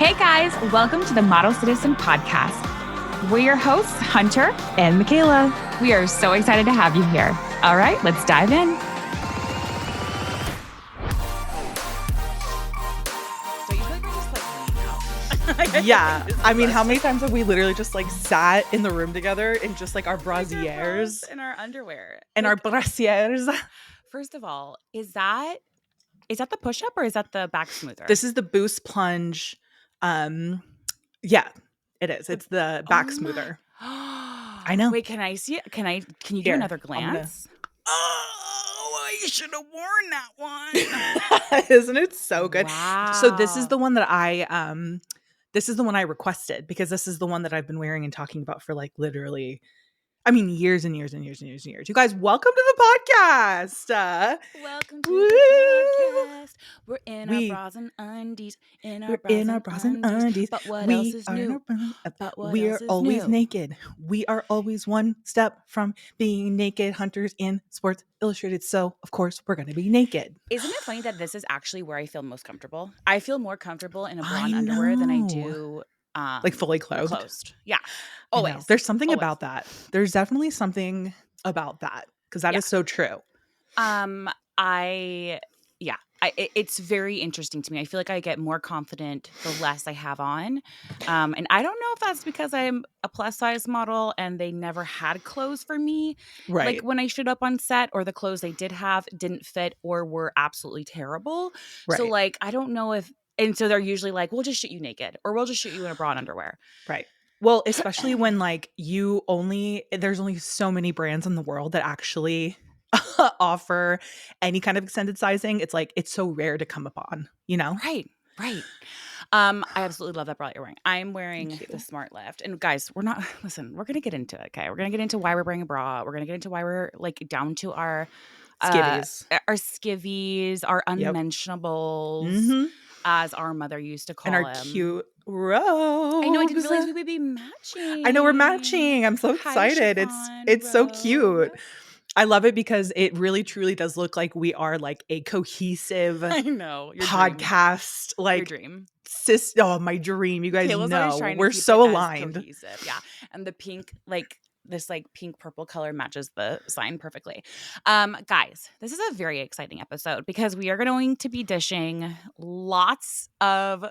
Hey guys, welcome to the Model Citizen Podcast. We're your hosts, Hunter and Michaela. We are so excited to have you here. All right, let's dive in. So you feel like we're just like hanging out. Yeah. I mean, how many times have we literally just like sat in the room together in just like our brassieres in our underwear and our brassieres? First of all, is that the push-up or is that the Backsmoother? This is the Boost Plunge. Yeah, it is. It's the Backsmoother. I know. Wait, can I see it? Can you do Here, another glance? Oh, I should have worn that one. Isn't it so good? Wow. So this is the one that this is the one I requested because this is the one that I've been wearing and talking about for like literally, I mean, years and years and years and years and years. You guys, welcome to the podcast. Welcome to the podcast. We're in our bras and undies. We're in our bras and undies. But what else is new? We're always naked. We are always one step from being naked. Hunters in Sports Illustrated. So, of course, we're going to be naked. Isn't it funny that this is actually where I feel most comfortable? I feel more comfortable in a blonde underwear than I do like fully clothed. Yeah. Always. There's something about that. There's definitely something about that because that is so true. It's very interesting to me. I feel like I get more confident the less I have on. And I don't know if that's because I'm a plus size model and they never had clothes for me. Right. Like when I showed up on set, or the clothes they did have didn't fit or were absolutely terrible. Right. So like, I don't know if, and so they're usually like, we'll just shoot you naked or we'll just shoot you in a bra and underwear. Right. Well, especially when like there's only so many brands in the world that actually offer any kind of extended sizing. It's like, it's so rare to come upon, you know? Right. I absolutely love that bra you're wearing. I'm wearing the Smart Lift. And guys, we're going to get into it, okay? We're going to get into why we're wearing a bra. We're going to get into why we're like down to our skivvies, our unmentionables, as our mother used to call them. And our cute robes. I know, I didn't realize we would be matching. I know, we're matching. I'm so excited. It's so cute. I love it because it really truly does look like we are like a cohesive podcast. Dream. Like your dream. My dream. You guys Kayla's know we're so aligned. Cohesive. Yeah. And the pink, like this like pink purple color matches the sign perfectly. Guys, this is a very exciting episode because we are going to be dishing lots of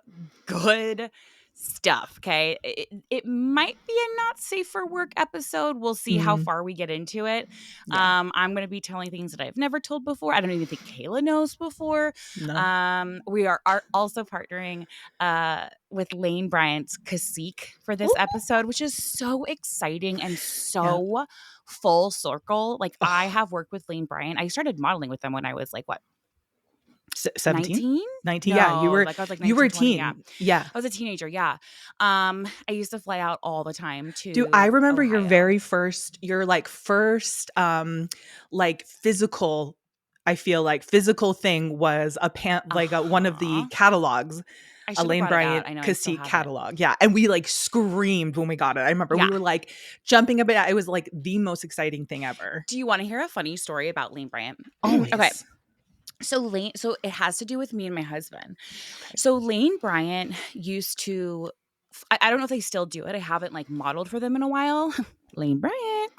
good stuff. Okay. It might be a not safe for work episode. We'll see how far we get into it. Yeah. I'm going to be telling things that I've never told before. I don't even think Kayla knows before. No. We are also partnering with Lane Bryant's Cacique for this episode, which is so exciting and so full circle. Like I have worked with Lane Bryant. I started modeling with them when I was like, what? 17? 19, no, yeah. You were 19, you were a 20, teen. Yeah. I was a teenager, yeah. I used to fly out all the time to Dude, I remember Ohio. your first like physical, I feel like physical thing was one of the catalogs. A Lane Bryant Cacique catalog. Yeah. And we like screamed when we got it. I remember we were like jumping a bit. It was like the most exciting thing ever. Do you want to hear a funny story about Lane Bryant? Always. Okay. So it has to do with me and my husband. Okay. So Lane Bryant used to, I don't know if they still do it. I haven't like modeled for them in a while. Lane Bryant,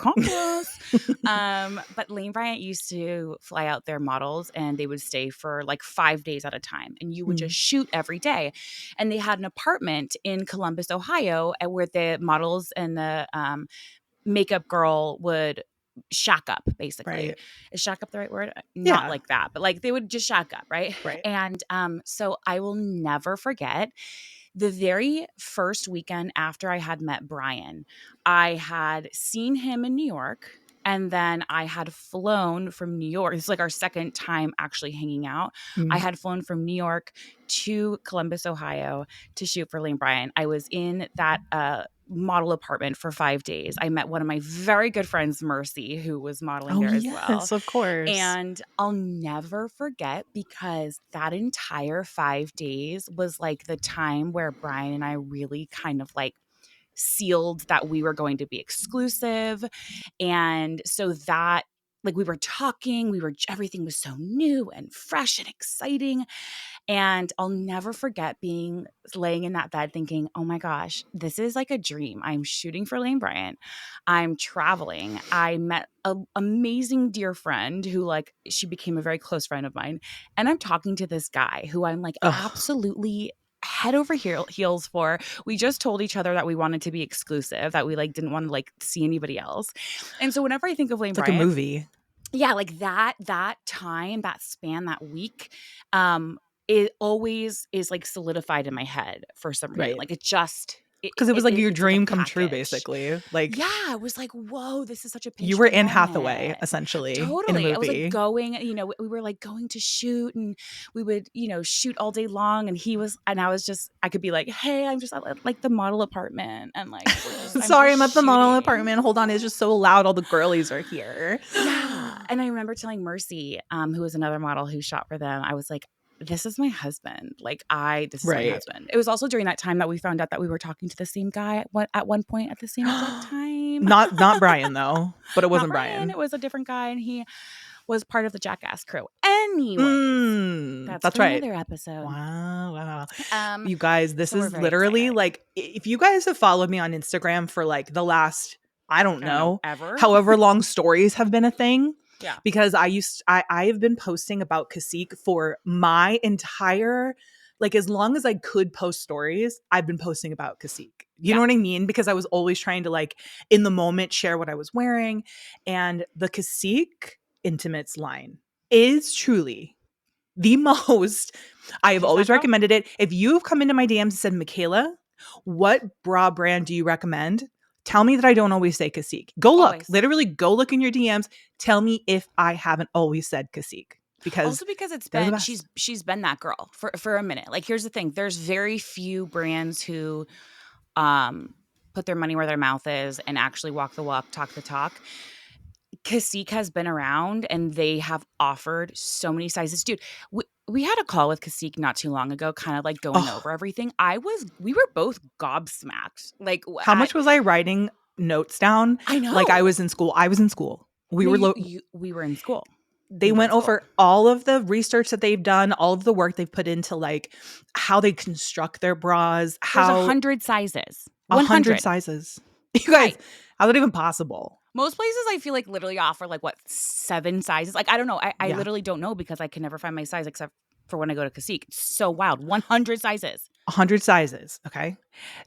but Lane Bryant used to fly out their models and they would stay for like 5 days at a time and you would just shoot every day. And they had an apartment in Columbus, Ohio, where the models and the makeup girl would shack up, basically. Right. Is shack up the right word? Not like that, but like they would just shack up, right? Right. And so I will never forget the very first weekend after I had met Brian. I had seen him in New York, and then I had flown from New York. It's like our second time actually hanging out. I had flown from New York to Columbus, Ohio to shoot for Lane Bryant. I was in that model apartment for 5 days. I met one of my very good friends, Mercy, who was modeling there as well. Yes, of course. And I'll never forget because that entire 5 days was like the time where Brian and I really kind of like sealed that we were going to be exclusive. And so that like we were talking, everything was so new and fresh and exciting. And I'll never forget laying in that bed thinking, oh my gosh, this is like a dream. I'm shooting for Lane Bryant. I'm traveling. I met an amazing dear friend who like, she became a very close friend of mine. And I'm talking to this guy who I'm like absolutely head over heels for. We just told each other that we wanted to be exclusive, that we like didn't want to like see anybody else. And so whenever I think of Lane Bryant, like a movie. Yeah, like that time, that span, that week, it always is like solidified in my head for some reason. Right. Like it just because it was like your dream like come true, basically. Like, yeah, it was like, whoa, this is such a pinch you were me Anne moment. Hathaway, essentially. Totally. In a movie. I was like going, we were like going to shoot, and we would, shoot all day long. And I could be like, hey, I'm just at like the model apartment, and like, sorry, I'm at the model apartment. Hold on, it's just so loud. All the girlies are here. Yeah. And I remember telling Mercy, who was another model who shot for them, I was like, this is my husband. Like this is my husband. It was also during that time that we found out that we were talking to the same guy at one point at the same exact time. Not Brian though, but it wasn't Brian. It was a different guy, and he was part of the Jackass crew. Anyways, that's right. Another episode. Wow. You guys, this is literally excited. Like, if you guys have followed me on Instagram for like the last, I don't know, ever, however long stories have been a thing. Yeah. Because I have been posting about Cacique for my entire, like, as long as I could post stories, I've been posting about Cacique. You know what I mean? Because I was always trying to, like, in the moment, share what I was wearing. And the Cacique Intimates line is truly the most, I have always recommended it. If you've come into my DMs and said, Michaela, what bra brand do you recommend? Tell me that I don't always say Cacique. Go look. Always. Literally go look in your DMs. Tell me if I haven't always said Cacique. Because it's been she's been that girl for a minute. Like, here's the thing. There's very few brands who put their money where their mouth is and actually walk the walk, talk the talk. Cacique has been around, and they have offered so many sizes. Dude, we had a call with Cacique not too long ago, kind of like going over everything. We were both gobsmacked. Like, how much was I writing notes down? I know. Like, I was in school. We were in school. They went over all of the research that they've done, all of the work they've put into like how they construct their bras. There's 100 sizes. 100 sizes. You guys, how's that even possible? Most places I feel like literally offer like 7 sizes. Like, I don't know. I literally don't know, because I can never find my size except for when I go to Cacique. It's so wild. 100 sizes. 100 sizes. Okay.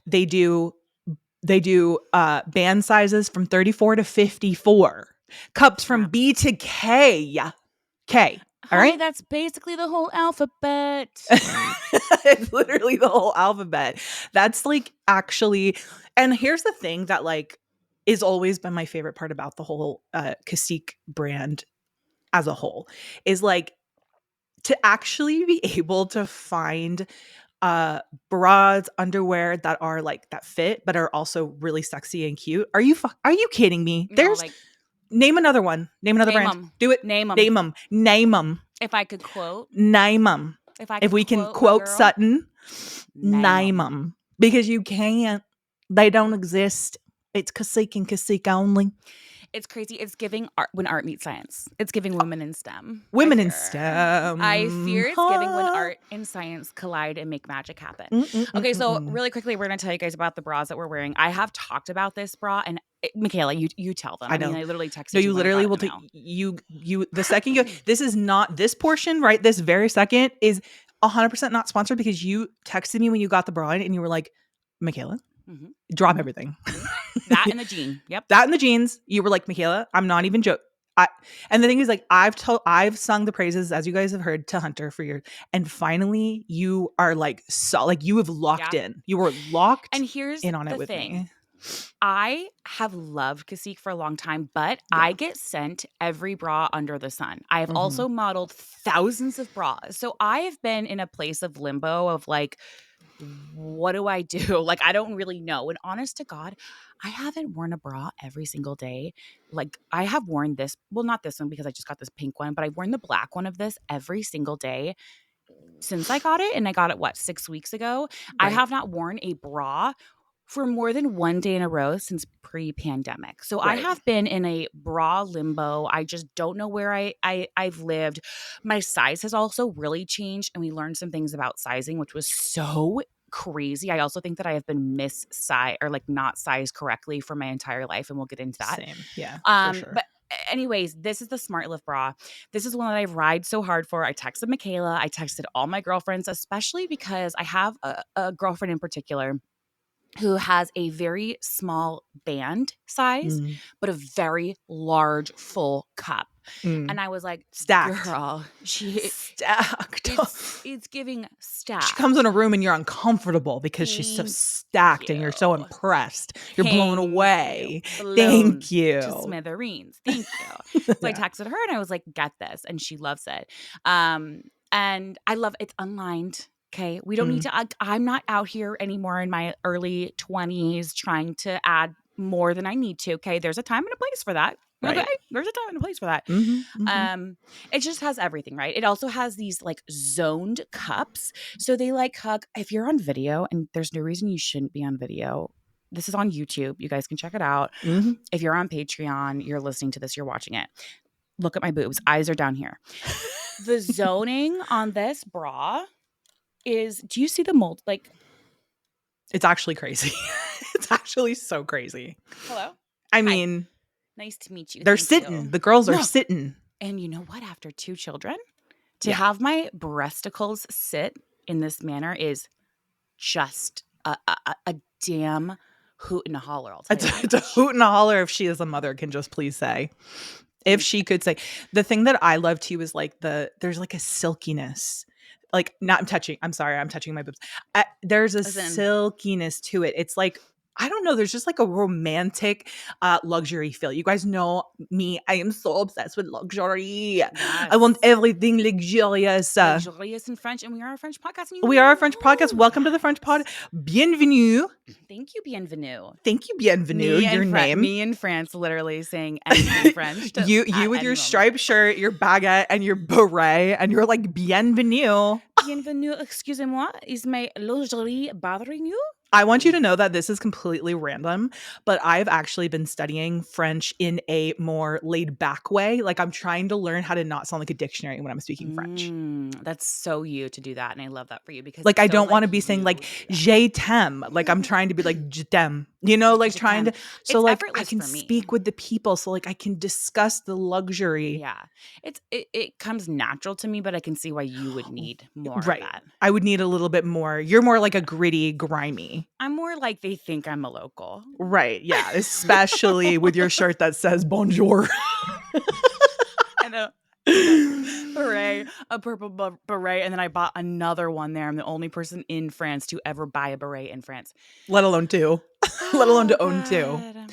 They do band sizes from 34 to 54. Cups from B to K. K. All right. That's basically the whole alphabet. It's literally the whole alphabet. That's like actually, and here's the thing that like is always been my favorite part about the whole Cacique brand as a whole is like to actually be able to find bras, underwear that are like that fit but are also really sexy and cute. Are you kidding me? No, There's name another one. Name another brand. Them. Do it. Name them. If I could quote. Name them. If we can quote Sutton, name them. Because you can't. They don't exist. It's Cacique and Cacique only. It's crazy. It's giving art when art meets science. It's giving women in STEM. Women in STEM. I fear it's giving when art and science collide and make magic happen. Okay, so really quickly, we're going to tell you guys about the bras that we're wearing. I have talked about this bra, and Michaela, you tell them. I know. I literally texted you. No, you literally will. You the second you. This is not this portion, right? This very second is 100% not sponsored, because you texted me when you got the bra in, and you were like, Michaela, drop everything. That and the jean. Yep. That and the jeans. You were like, Michaela, I'm not even joking. And the thing is, like, I've sung the praises, as you guys have heard, to Hunter for years, and finally you are like, you have locked in. You were locked. And here's in on it with me. I have loved Cacique for a long time, but I get sent every bra under the sun. I have also modeled thousands of bras, so I have been in a place of limbo of like, what do I do? Like, I don't really know. And honest to God, I haven't worn a bra every single day. Like, I have worn this, well, not this one because I just got this pink one, but I've worn the black one of this every single day since I got it. And I got it, 6 weeks ago? Right. I have not worn a bra for more than one day in a row since pre-pandemic. So I have been in a bra limbo. I just don't know where I've lived. My size has also really changed, and we learned some things about sizing, which was so crazy. I also think that I have been missize or like not sized correctly for my entire life, and we'll get into that. Same. Yeah, for sure. But anyways, this is the Smart Lift bra. This is one that I've ride so hard for. I texted Michaela. I texted all my girlfriends, especially because I have a girlfriend in particular who has a very small band size, but a very large full cup. And I was like, stacked. Girl, stacked. It's giving stacked. She comes in a room and you're uncomfortable because she's so stacked and you're so impressed. You're blown away. Thank you. To smithereens. Thank you. So I texted her and I was like, get this. And she loves it. And I love it's unlined. Okay. We don't need to, I'm not out here anymore in my early 20s trying to add more than I need to. Okay. There's a time and a place for that. Right. Okay. There's a time and a place for that. It just has everything, right? It also has these like zoned cups. So they like hug. If you're on video, and there's no reason you shouldn't be on video. This is on YouTube. You guys can check it out. If you're on Patreon, you're listening to this, you're watching it. Look at my boobs. Eyes are down here. The zoning on this bra is, do you see the mold? Like, it's actually crazy. It's actually so crazy. Hello. I mean, nice to meet you. They're sitting. The girls are sitting. And you know what? After 2 children, to have my breasticles sit in this manner is just a damn hoot and a holler. It's a hoot and a holler if she as a mother can just please say. If she could say. The thing that I love too is like there's like a silkiness. Like I'm touching my boobs. There's a silkiness to it. It's like, I don't know. There's just like a romantic luxury feel. You guys know me. I am so obsessed with luxury. Yes. I want everything luxurious. Luxurious in French. And we are a French podcast. We are a French podcast. Welcome to the French pod. Bienvenue. Thank you, bienvenue. Thank you, bienvenue. Your name. Me in France, literally saying anything in French. You with your striped shirt, your baguette, and your beret, and you're like, bienvenue. Bienvenue. Excusez-moi. Is my lingerie bothering you? I want you to know that this is completely random, but I've actually been studying French in a more laid back way. Like I'm trying to learn how to not sound like a dictionary when I'm speaking French. That's so you to do that. And I love that for you because like I don't want to be saying like je t'aime. Like I'm trying to be like je t'aime, you know, like trying to. So like I can speak with the people. So like I can discuss the luxury. Yeah. It comes natural to me, but I can see why you would need more of that. I would need a little bit more. You're more like a gritty, grimy. I'm more like they think I'm a local. Right. Yeah. Especially with your shirt that says bonjour. And a beret, a purple beret. And then I bought another one there. I'm the only person in France to ever buy a beret in France. Let alone 2. Let alone to own 2.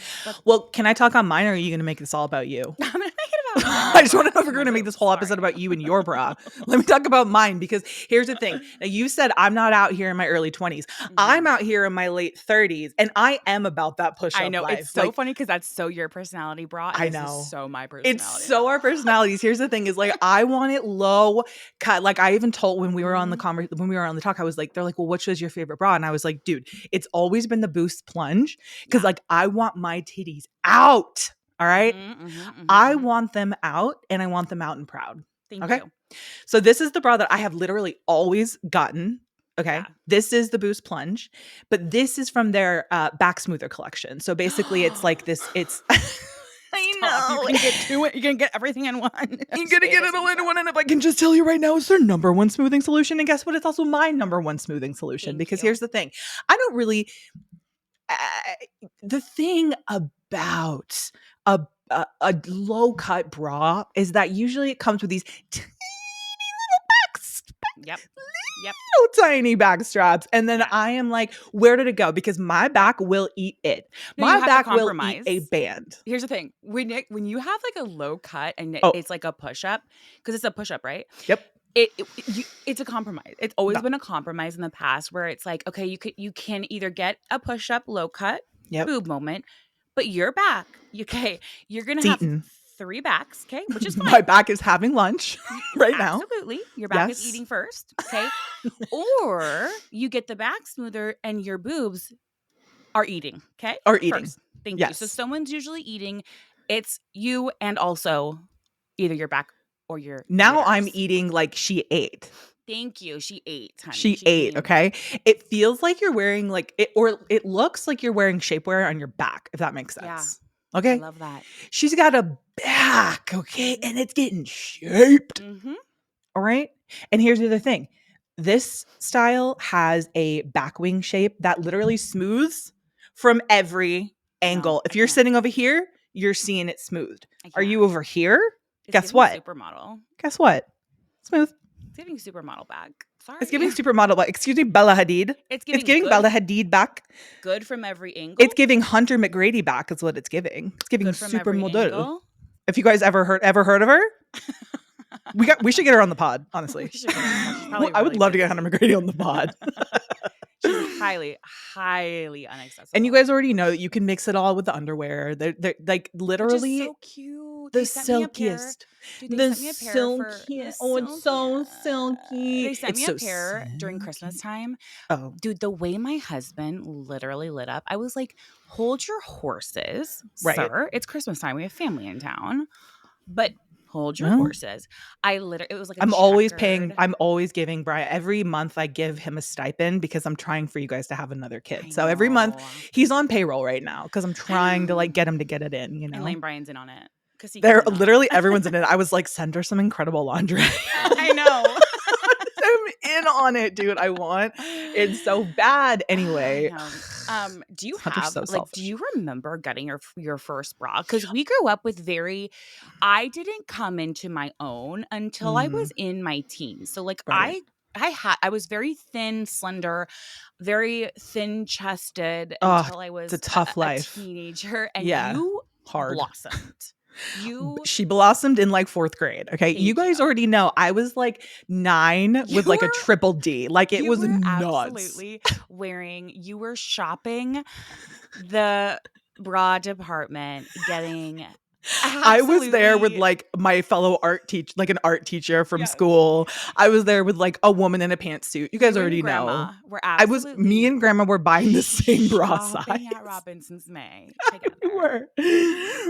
Well, can I talk on mine or are you going to make this all about you? I'm going to make it about mine. I just want to know if we're going to make this whole episode about you and your bra. Let me talk about mine because here's the thing. Now, you said I'm not out here in my early 20s. I'm out here in my late 30s and I am about that push-up I know. life. It's so funny because that's so your personality, bra. I know. This is so my personality. It's so our personalities. Here's the thing is like I want it low cut. Like I even told when we were on the talk, I was like, they're like, well, which was your favorite bra? And I was like, dude, it's always been the Boost Plunge because like I want my titties out. All right. I want them out and I want them out and proud. Thank you. So this is the bra that I have literally always gotten. Okay. Yeah. This is the Boost Plunge, but this is from their Backsmoother collection. So basically it's like this, it's I know. You can get to it. You can get everything in one. You're going to get it all in one. And if I can just tell you right now, it's their number one smoothing solution. And guess what? It's also my number one smoothing solution. Because here's the thing. I don't really the thing about a low cut bra is that usually it comes with these tiny little little tiny back straps. And then I am like, where did it go? Because my back will eat it. My back will eat a band. Here's the thing. When you have like a low cut and it's like a push-up, because it's a push-up, right? Yep. It's a compromise. It's always been a compromise in the past where it's like, okay, you can either get a push-up low cut boob moment, but your back, you're gonna have 3 backs, okay, which is fine. My back is having lunch right now. Absolutely, your back is eating first, okay. Or you get the Backsmoother and your boobs are eating. Okay. Are eating. First. Thank yes. you. So someone's usually eating. It's you and also either your back or your Now uterus. I'm eating like she ate. Thank you. She ate, honey. She ate, okay? It feels like you're wearing like it, or it looks like you're wearing shapewear on your back, if that makes sense. Yeah. Okay. I love that. She's got a back, okay? And it's getting shaped. Mm-hmm. All right. And here's the other thing. This style has a back wing shape that literally smooths from every angle. If you're sitting over here, you're seeing it smoothed. Are you over here? Guess what? Supermodel. Guess what? Smooth. It's giving supermodel back. Sorry. It's giving supermodel back. Excuse me, Bella Hadid. It's giving Bella Hadid back. Good from every angle. It's giving Hunter McGrady back is what it's giving. It's giving supermodel. If you guys ever heard of her? we should get her on the pod, honestly. I would love to get Hunter McGrady on the pod. She's highly, highly inaccessible. And you guys already know that you can mix it all with the underwear. They're like literally so cute. The silkiest. The silkiest. Oh, it's so silky. They sent me a pair during Christmas time. Oh. Dude, the way my husband literally lit up, I was like, hold your horses, sir. It's Christmas time. We have family in town. But hold your horses. It was like I'm always giving Brian every month. I give him a stipend because I'm trying for you guys to have another kid. So every month he's on payroll right now because I'm trying to like get him to get it in, you know. And Lane Bryant's in on it. They're literally everyone's in it. I was like, send her some incredible laundry. I know. I'm in on it, dude. I want it so bad. Anyway. Do you have do you remember getting your first bra? Because we grew up with I didn't come into my own until I was in my teens. So like I was very thin, slender, very thin chested until I was it's a tough life. Teenager. And you blossomed. She blossomed in like 4th grade. Okay. You guys already know I was like 9 with like a triple D. Like it was nuts. Absolutely you were shopping the bra department, getting I was there with like my fellow art teacher, like an art teacher from school. I was there with like a woman in a pantsuit. You guys already know. Me and Grandma were buying the same bra size. At Robinson's May.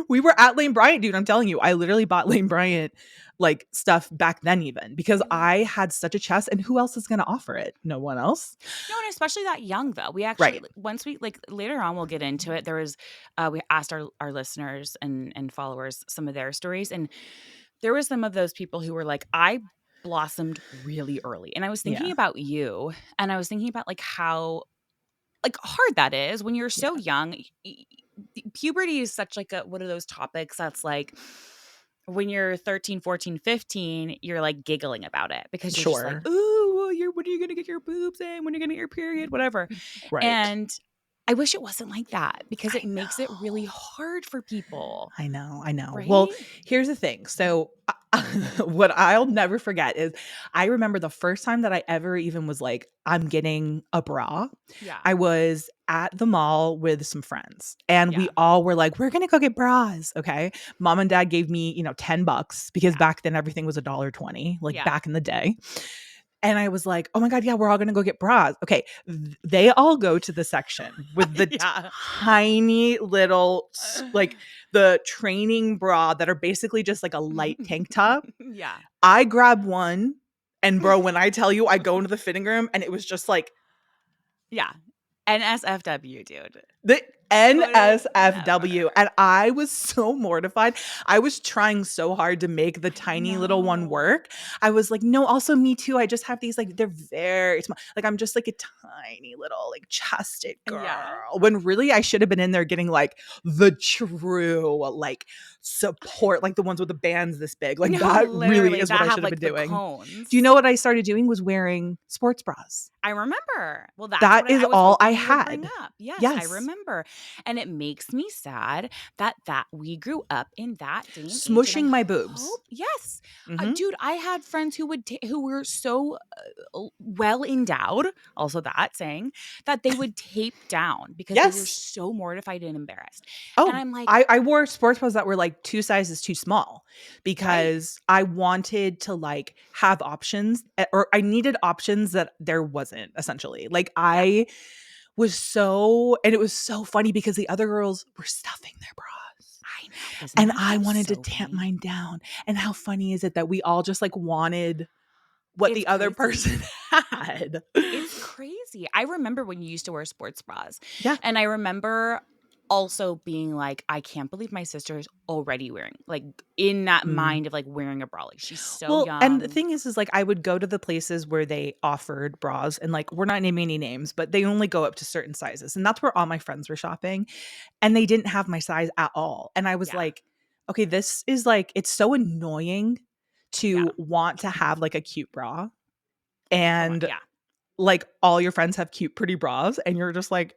We were at Lane Bryant, dude. I'm telling you, I literally bought Lane Bryant like stuff back then even because I had such a chest, and who else is going to offer it? No one else. No, and especially that young though. We actually once we like later on we'll get into it. There was we asked our listeners and followers some of their stories, and there were some of those people who were like, I blossomed really early, and I was thinking about you, and I was thinking about like how like hard that is when you're so young. Puberty is such like one of those topics that's like when you're 13, 14, 15, you're like giggling about it because you're just like, ooh, when are you going to get your boobs in? When are you going to get your period? Whatever. Right. And I wish it wasn't like that because it makes it really hard for people. I know. Right? Well, here's the thing. So what I'll never forget is I remember the first time that I ever even was like, I'm getting a bra. Yeah. I was at the mall with some friends and we all were like, we're going to go get bras. Okay. Mom and dad gave me, $10 because back then everything was $1.20, like back in the day. And I was like, oh my God, yeah, we're all going to go get bras. Okay. They all go to the section with the tiny little, like the training bra that are basically just like a light tank top. Yeah. I grab one and bro, when I tell you I go into the fitting room and it was just like. Yeah. NSFW, dude. The NSFW. And I was so mortified. I was trying so hard to make the tiny little one work. I was like, no, also me too. I just have these like, they're very small. Like I'm just like a tiny little like chested girl. Yeah. When really I should have been in there getting like the true like support, like the ones with the bands this big. Like that really is what I should have been doing. Cones. Do you know what I started doing was wearing sports bras. I remember. Well, that is all I had. Yes, I remember. And it makes me sad that we grew up in that day and smushing my boobs. Yes. Dude, I had friends who were so well endowed, also that saying, that they would tape down because they were so mortified and embarrassed. Oh, and I'm like, I wore sports bras that were like 2 sizes too small because I wanted to like have options, or I needed options that there wasn't essentially. Like I was so, and it was so funny because the other girls were stuffing their bras. I know. And I wanted to tamp mine down. And how funny is it that we all just like wanted what the other person had? It's crazy. I remember when you used to wear sports bras. Yeah. And I remember also being like, I can't believe my sister's already wearing, like, in that mind of like wearing a bra. Like, she's so young. And the thing is like I would go to the places where they offered bras, and like we're not naming any names, but they only go up to certain sizes. And that's where all my friends were shopping. And they didn't have my size at all. And I was like, okay, this is like, it's so annoying to want to have like a cute bra. And like all your friends have cute, pretty bras. And you're just like,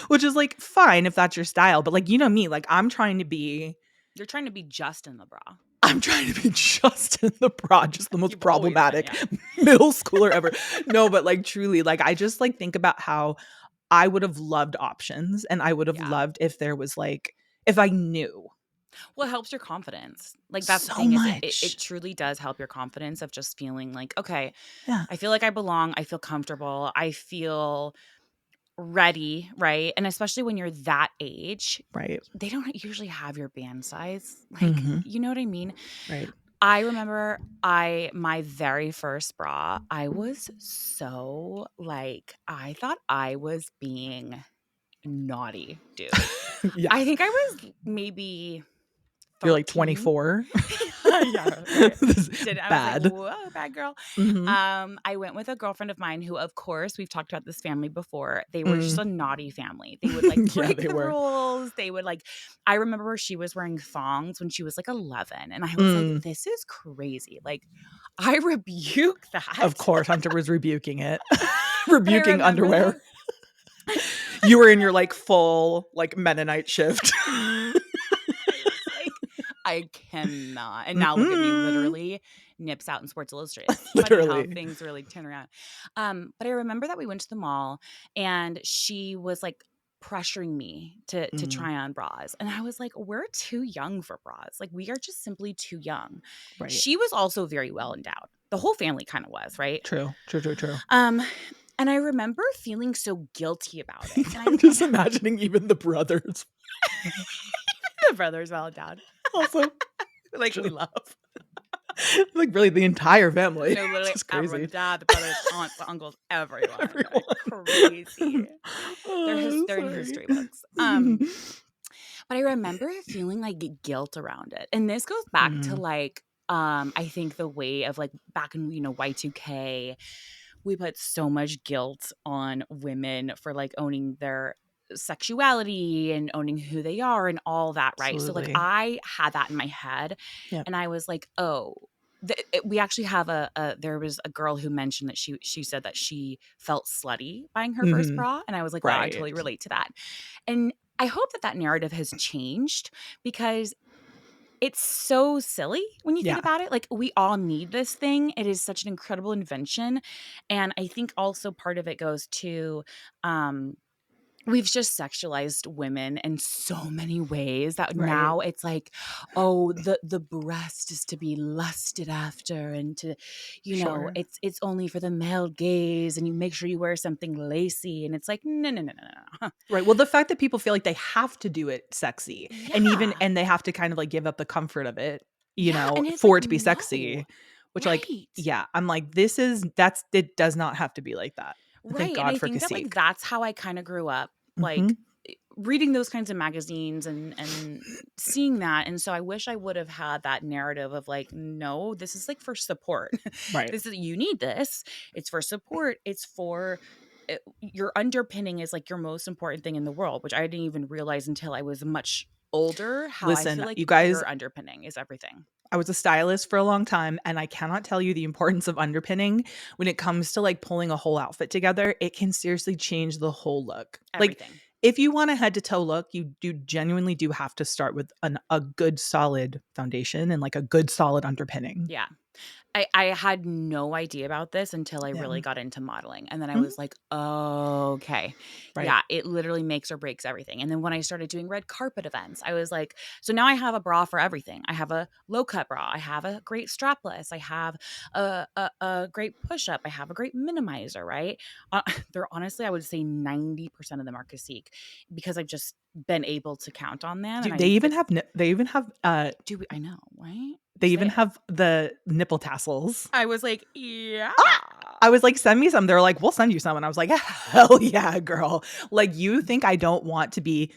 which is like fine if that's your style. But like, you know me, like I'm trying to be. You're trying to be just in the bra. I'm trying to be just in the bra, just the most problematic middle schooler ever. No, but like truly, like I just like think about how I would have loved options, and I would have loved if there was like, if I knew. Well, it helps your confidence. Like that's so the thing much. Is it truly does help your confidence of just feeling like, okay, I feel like I belong. I feel comfortable. I feel ready, right? And especially when you're that age, right? They don't usually have your band size. Like, you know what I mean? Right. I remember my very first bra, I was so like, I thought I was being naughty, dude. I think I was maybe 13. You're like 24. Yeah, right. Bad. I was like, whoa, bad girl. I went with a girlfriend of mine who, of course, we've talked about this family before. They were just a naughty family. They would like break the rules. They would like, I remember she was wearing thongs when she was like 11. And I was like, this is crazy. Like, I rebuke that. Of course, Hunter was rebuking it. Rebuking underwear. You were in your like full like Mennonite shift. I cannot. And now look at me, literally nips out in Sports Illustrated. Literally. Funny how things really turn around. But I remember that we went to the mall and she was like pressuring me to try on bras. And I was like, we're too young for bras. Like we are just simply too young. Right. She was also very well endowed. The whole family kind of was, right? True. And I remember feeling so guilty about it. And I'm just imagining even the brothers. The brothers well endowed. Also, like we love. Like really the entire family. No, literally it's crazy. Everyone, dad, the brothers, aunts, the uncles, everyone. Like, crazy. They're in history books. But I remember feeling like guilt around it. And this goes back to like, I think the way of like back in, Y2K, we put so much guilt on women for like owning their sexuality and owning who they are and all that, right? Absolutely. So like I had that in my head and I was like, oh, we actually have there was a girl who mentioned that she said that she felt slutty buying her first bra, and I was like, wow, I totally relate to that. And I hope that narrative has changed because it's so silly when you think about it. Like we all need this thing. It is such an incredible invention. And I think also part of it goes to we've just sexualized women in so many ways that now it's like, oh, the breast is to be lusted after and to, know, it's only for the male gaze, and you make sure you wear something lacy, and it's like, no. Right. Well, the fact that people feel like they have to do it sexy and they have to kind of like give up the comfort of it, for it to be sexy, which I'm like, it does not have to be like that. Thank God for I think that like that's how I kind of grew up, like reading those kinds of magazines and seeing that. And so I wish I would have had that narrative of like, no, this is like for support. Right. You need this. It's for support. It's for your underpinning is like your most important thing in the world, which I didn't even realize until I was much older. I feel like you guys, your underpinning is everything. I was a stylist for a long time, and I cannot tell you the importance of underpinning when it comes to like pulling a whole outfit together. It can seriously change the whole look. Everything. Like if you want a head to toe look, you genuinely do have to start with a good solid foundation and like a good solid underpinning. Yeah. I had no idea about this until I really got into modeling. And then I was like, oh, okay. Right. Yeah, it literally makes or breaks everything. And then when I started doing red carpet events, I was like, so now I have a bra for everything. I have a low cut bra. I have a great strapless. I have a great push up. I have a great minimizer, right? They're honestly, I would say 90% of them are Cacique because I've just been able to count on them. Dude, they even have I know, right? They even have the nipple tassels. I was like, yeah. I was like, send me some. They're like, we'll send you some. And I was like, hell yeah, girl. Like, you think I don't want to be.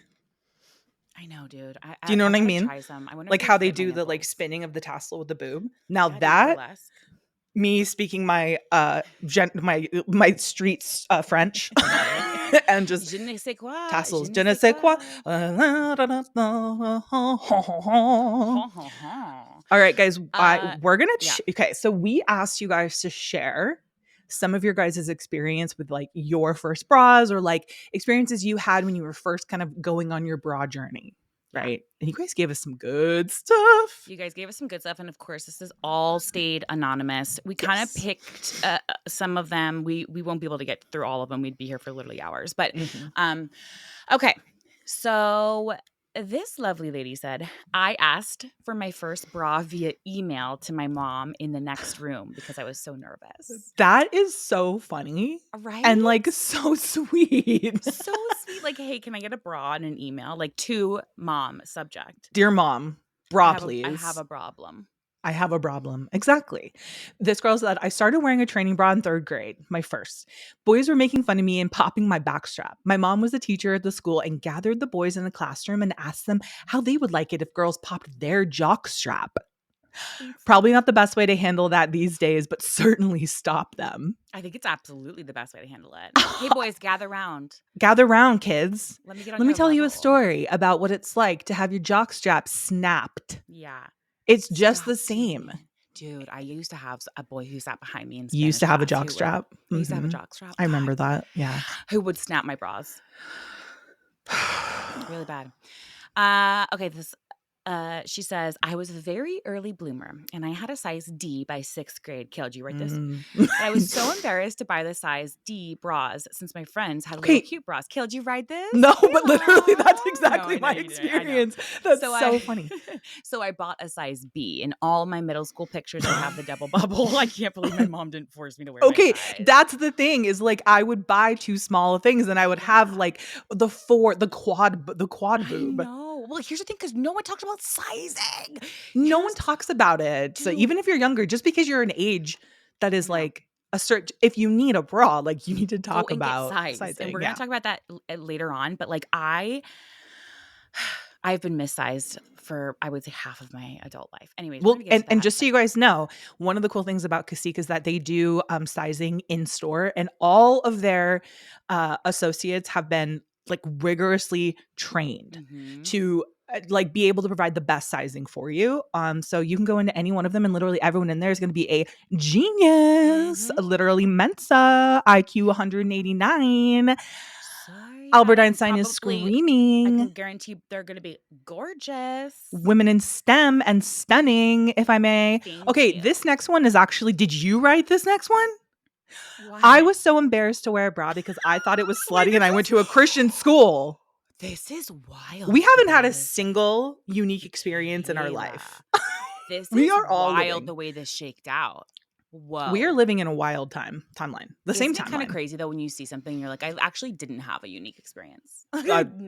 I know, dude. Do you know what I mean? Try some. I wonder like how they do the like spinning of the tassel with the boob. Now that me speaking my my streets French and just je ne sais quoi, tassels, je ne sais quoi. All right, guys, we're gonna okay. So we asked you guys to share some of your guys' experience with like your first bras or like experiences you had when you were first kind of going on your bra journey. Right. And you guys gave us some good stuff. You guys gave us some good stuff. And of course, this has all stayed anonymous. We kind of picked some of them. We won't be able to get through all of them. We'd be here for literally hours. But okay. So this lovely lady said, I asked for my first bra via email to my mom in the next room because I was so nervous. That is so funny. Right? And like so sweet. So sweet. Like, hey, can I get a bra in an email? Like to mom, subject. Dear mom, bra, please. I have a problem. I have a problem. Exactly. This girl said, I started wearing a training bra in 3rd grade, my first. Boys were making fun of me and popping my backstrap. My mom was a teacher at the school and gathered the boys in the classroom and asked them how they would like it if girls popped their jock strap. Probably not the best way to handle that these days, but certainly stop them. I think it's absolutely the best way to handle it. Hey, boys, gather round. Gather round, kids. Let me tell you a story about what it's like to have your jock strap snapped. Yeah. It's just the same. Dude, I used to have a boy who sat behind me. You used to have a jock strap? I used to have a jock strap. I remember that. Yeah. Who would snap my bras. Really bad. Okay, she says, I was a very early bloomer and I had a size D by 6th grade. Kale, did you write this? I was so embarrassed to buy the size D bras since my friends had little cute bras. Kale, did you write this? No, but literally that's exactly my experience. That's so funny. So I bought a size B. In all my middle school pictures, I have the double bubble. I can't believe my mom didn't force me to wear my size. That's the thing is like I would buy too small things and I would have like the quad boob. Well, here's the thing, because no one talks about sizing. No one talks about it. Dude. So even if you're younger, just because you're an age that is like a certain, if you need a bra, like you need to talk about sizing. And we're going to talk about that later on. But like I've been missized for, I would say, half of my adult life. Anyways. Well, and just so you guys know, one of the cool things about Cacique is that they do sizing in store and all of their associates have been like rigorously trained to like be able to provide the best sizing for you. So you can go into any one of them and literally everyone in there is going to be a genius, literally Mensa, IQ 189. Sorry, Albert Einstein is screaming. I can guarantee they're going to be gorgeous. Women in STEM and stunning, if I may. Thank you. This next one is actually, did you write this next one? Why? I was so embarrassed to wear a bra because I thought it was slutty and I went to a Christian school. This is wild. We haven't had a single unique experience in our life. This is all wild the way this shaked out. Whoa. We are living in a wild timeline. Same timeline. It's kind of crazy though when you see something you're like, I actually didn't have a unique experience.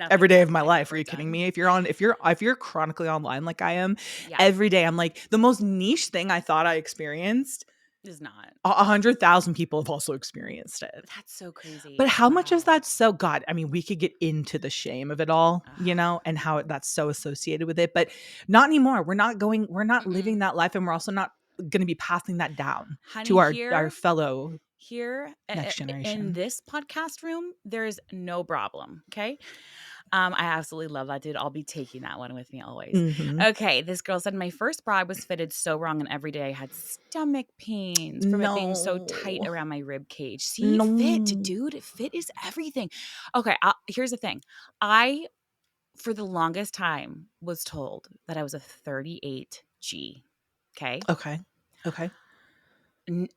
Every day of my life. Are you kidding me? If you're chronically online like I am, every day I'm like, the most niche thing I thought I experienced is not. 100,000 people have also experienced it. That's so crazy. But how much is that so? God, I mean, we could get into the shame of it all, and how that's so associated with it, but not anymore. We're not living that life, and we're also not going to be passing that down to our fellow next generation. In this podcast room, there is no problem. Okay. I absolutely love that, dude. I'll be taking that one with me always. Okay, this girl said, my first bra was fitted so wrong and every day I had stomach pains from it being so tight around my rib cage. See, fit, dude. Fit is everything. Okay, here's the thing. I, for the longest time, was told that I was a 38G. Okay? Okay.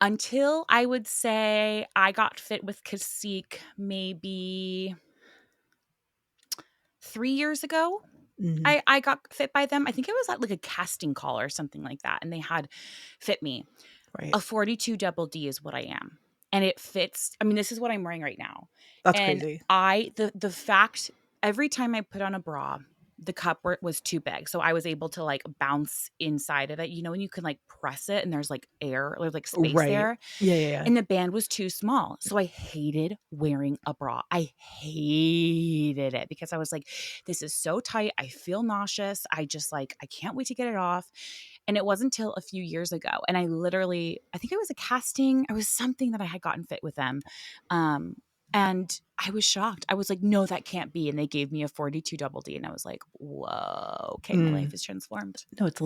until I would say I got fit with Cacique maybe 3 years ago. Mm-hmm. I got fit by them. I think it was at like a casting call or something like that. And they had fit me. Right. A 42 double D is what I am. And it fits. I mean, this is what I'm wearing right now. That's and crazy. The fact every time I put on a bra, the cup was too big. So I was able to like bounce inside of it. You know, when you can like press it and there's like air or like space there. Yeah. And the band was too small. So I hated wearing a bra. I hated it because I was like, this is so tight. I feel nauseous. I just like, I can't wait to get it off. And it wasn't until a few years ago. And I think it was a casting. It was something that I had gotten fit with them. And I was shocked. I was like, no, that can't be. And they gave me a 42 double D. And I was like, whoa, okay, my life is transformed. No, it's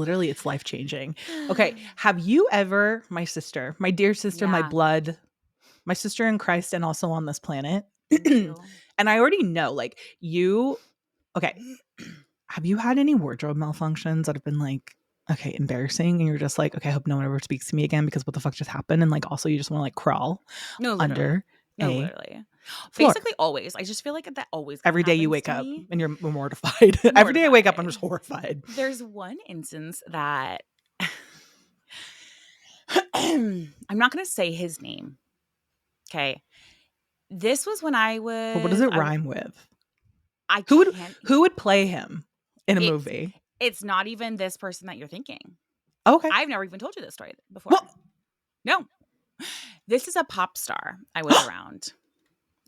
life-changing. Okay. Have you ever, my sister, my dear sister, my blood, my sister in Christ, and also on this planet. And I already know, like, okay. Have you had any wardrobe malfunctions that have been like, okay, embarrassing? And you're just like, okay, I hope no one ever speaks to me again because what the fuck just happened? And like, also you just want to like crawl under literally. Floor. Basically always. I just feel like that always every day you wake up me. and you're mortified. Every day I wake up, I'm just horrified. There's one instance that I'm not going to say his name. Okay. This was when I was. But what does it rhyme with? Who would play him in a movie? It's not even this person that you're thinking. Okay. I've never even told you this story before. What? No. This is a pop star I was around.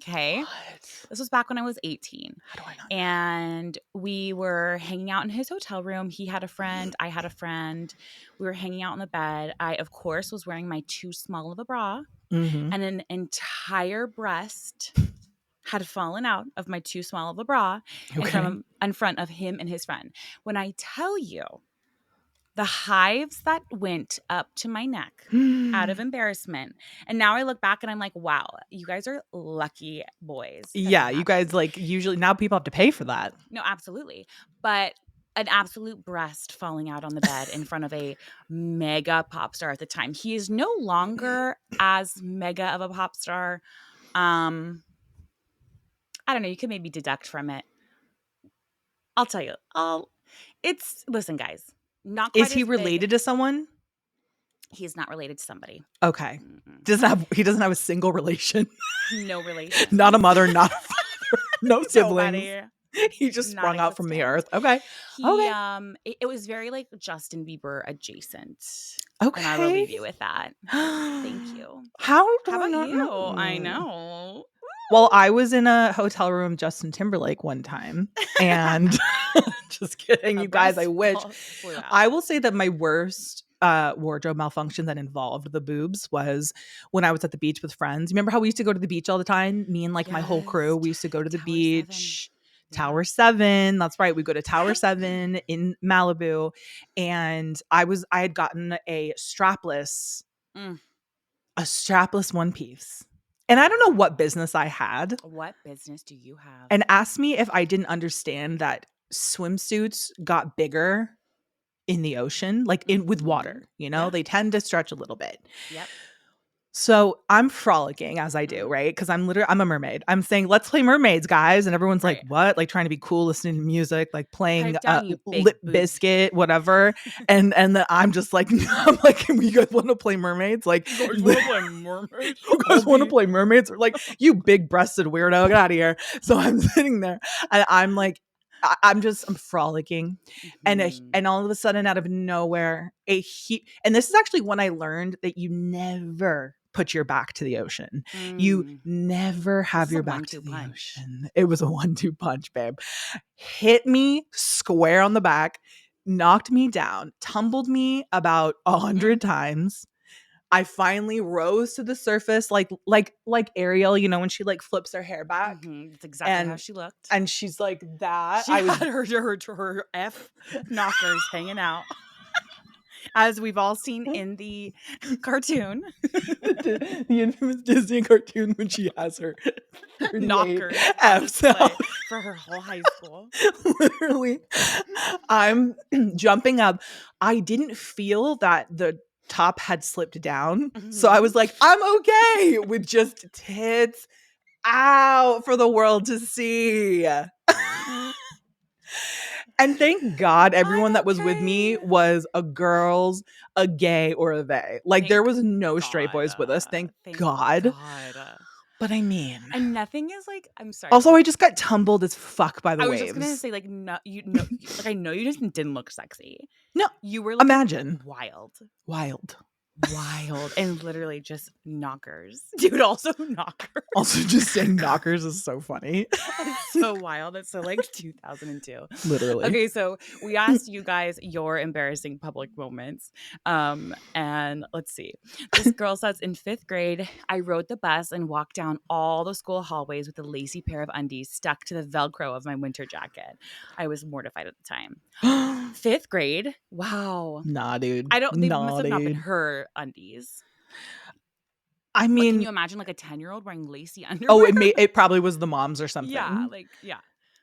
Okay. What? This was back when I was 18. How do I not? And we were hanging out in his hotel room. He had a friend. I had a friend. We were hanging out in the bed. I, of course, was wearing my too small of a bra. Mm-hmm. And an entire breast had fallen out of my too small of a bra in front of him and his friend. When I tell you the hives that went up to my neck out of embarrassment. And now I look back and I'm like, wow, you guys are lucky boys. Yeah, you guys like usually now people have to pay for that. No, absolutely. But an absolute breast falling out on the bed in front of a mega pop star at the time. He is no longer as mega of a pop star. I don't know. You can maybe deduct from it. I'll tell you. Listen, guys. Not quite Is he related to someone? He's not related to somebody. Okay. He doesn't have a single relation. No relation. Not a mother, not a father. No siblings. Nobody. He just sprung out from the earth. Okay. It was very like Justin Bieber adjacent. Okay. And I will leave you with that. Thank you. How about you? Know? I know. Well, I was in a hotel room with Justin Timberlake one time, and just kidding, you guys. I wish. I will say that my worst wardrobe malfunction that involved the boobs was when I was at the beach with friends. Remember how we used to go to the beach all the time? Me and like my whole crew, we used to go to the beach. 7. Tower 7. That's right. We go to Tower 7 in Malibu, and I had gotten a strapless one piece. And I don't know what business I had. What business do you have? And asked me if I didn't understand that swimsuits got bigger in the ocean, like with water, you know, they tend to stretch a little bit. Yep. So I'm frolicking as I do, right? Because I'm a mermaid. I'm saying, let's play mermaids, guys. And everyone's like, what? Like trying to be cool, listening to music, like playing Lip Biscuit, whatever. and then I'm just like, I'm like, you guys want to play mermaids? Like, you guys want to play mermaids? You guys want to play mermaids? Or like, you big breasted weirdo, get out of here. So I'm sitting there and I'm like, I'm frolicking, and all of a sudden, out of nowhere, and this is actually when I learned that you never put your back to the ocean. You never have your back to the ocean. It was a 1-2 punch, babe. Hit me square on the back, knocked me down, tumbled me about 100 times. I finally rose to the surface like Ariel, you know, when she like flips her hair back. That's exactly how she looked. And she's like that. She had her F knockers hanging out. As we've all seen in the cartoon. the infamous Disney cartoon when she has her knockers F's out for her whole high school. Literally. I'm jumping up. I didn't feel that the top had slipped down. So I was like, I'm okay with just tits out for the world to see. And thank God everyone that was with me was a girls, a gay, or a they. Like, there was no straight boys with us. Thank God. But I mean, and nothing is like, I'm sorry. Also, I just got tumbled as fuck by the waves. I was just gonna say, like, no, you know, like, I know you just didn't look sexy. No, you were like, imagine wild, and literally just knockers, dude. Also knockers. Also, just saying knockers is so funny. It's so wild. It's so like 2002. Literally. Okay, so we asked you guys your embarrassing public moments. And let's see. This girl says, in 5th grade, I rode the bus and walked down all the school hallways with a lacy pair of undies stuck to the Velcro of my winter jacket. I was mortified at the time. 5th grade? Wow. Nah, dude. They must have not been her undies. I mean, can you imagine like a 10-year-old wearing lacy underwear? Oh, it probably was the moms or something. Yeah.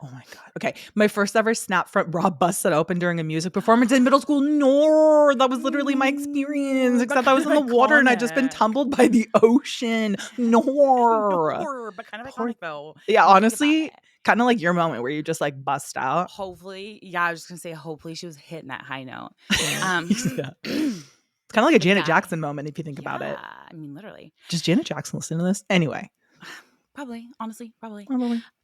Oh my God. Okay. My first ever snap front bra busted open during a music performance in middle school. No, that was literally my experience, except I was in the water and I'd just been tumbled by the ocean. No. But kind of iconic though. Yeah, honestly, kind of like your moment where you just like bust out. Hopefully. Yeah, I was just going to say, hopefully she was hitting that high note. It's kind of like a Janet Jackson moment if you think about it. I mean, literally. Does Janet Jackson listen to this? Anyway. Probably. Honestly, probably.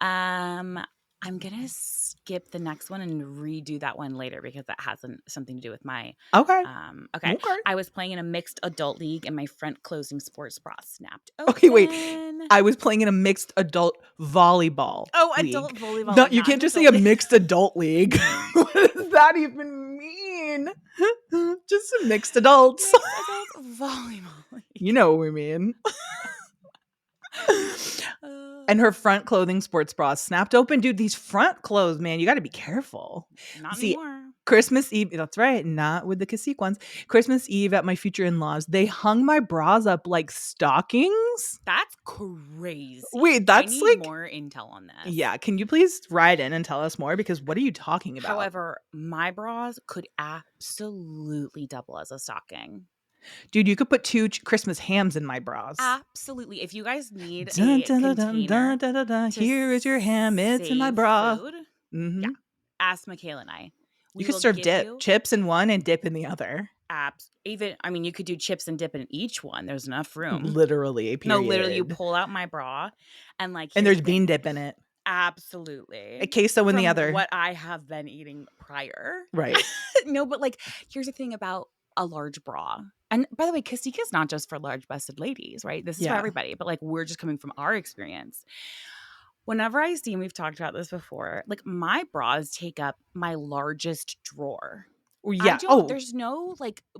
I'm going to skip the next one and redo that one later because that has something to do with my... Okay. Okay. I was playing in a mixed adult league and my front closing sports bra snapped open. Okay, wait. I was playing in a mixed adult volleyball league. Adult volleyball. No, you can't just say a mixed adult league. What does that even mean? Just a mixed adults. Mixed adult volleyball league. You know what we mean. And her front clothing sports bra snapped open. Dude, these front clothes, man, you got to be careful. Not anymore. Christmas Eve, that's right, not with the Cacique ones. Christmas Eve at my future in-laws, they hung my bras up like stockings. That's crazy. Wait, that's I need more intel on this. Yeah, can you please write in and tell us more? Because what are you talking about? However, my bras could absolutely double as a stocking. Dude, you could put 2 Christmas hams in my bras. Absolutely. If you guys need a container, here is your ham. It's in my bra. Yeah. Ask Michaela and I. You could serve chips in one and dip in the other. You could do chips and dip in each one. There's enough room. Literally, period. No, literally, you pull out my bra and there's bean dip in it. Absolutely. A queso in the other. What I have been eating prior. Right. No, but here's the thing about a large bra. And by the way, Cacique is not just for large-busted ladies, right? This is for everybody. But we're just coming from our experience. Whenever I see, and we've talked about this before, my bras take up my largest drawer. Yeah. There's no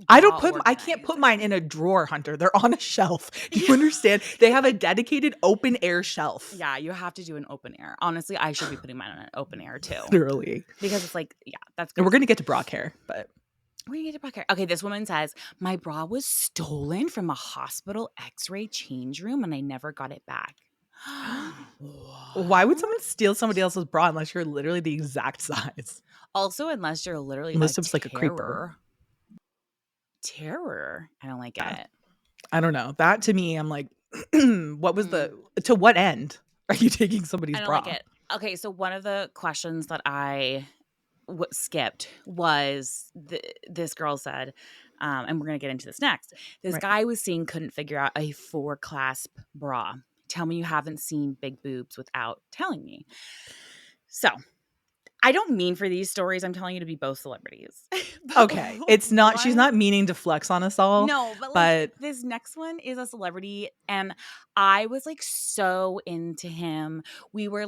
I can't put mine in a drawer, Hunter. They're on a shelf. Do you understand? They have a dedicated open air shelf. Yeah, you have to do an open air. Honestly, I should be putting mine on an open air too. Literally. Because it's that's good. And we're gonna get to bra care, but we're gonna get to bra care. Okay, this woman says, my bra was stolen from a hospital x-ray change room and I never got it back. Why would someone steal somebody else's bra unless you're literally the exact size? Also, unless you're literally it's like a creeper. Terror. I don't like it. I don't know. That to me, I'm like, what was to what end are you taking somebody's bra? I don't like it. Okay, so one of the questions that I skipped was this girl said, and we're going to get into this next. This guy was seeing couldn't figure out a 4-clasp bra. Tell me you haven't seen big boobs without telling me. So I don't mean for these stories I'm telling you to be both celebrities. Okay. It's not, she's not meaning to flex on us all. No, but this next one is a celebrity and I was so into him. We were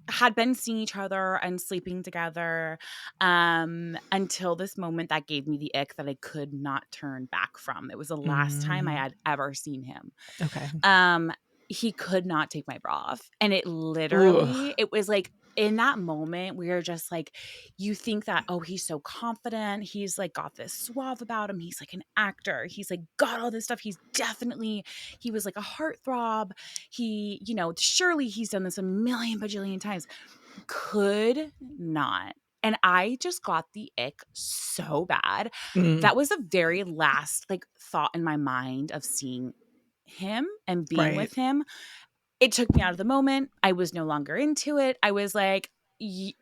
had been seeing each other and sleeping together until this moment that gave me the ick that I could not turn back from. It was the last time I had ever seen him. Okay. He could not take my bra off. And it literally, it was in that moment, we were just you think that, oh, he's so confident. He's got this suave about him. He's an actor. He's got all this stuff. He was a heartthrob. He, surely he's done this a million bajillion times. Could not And I just got the ick so bad. That was the very last like thought in my mind of seeing him and being with him. It took me out of the moment. I was no longer into it. I was like,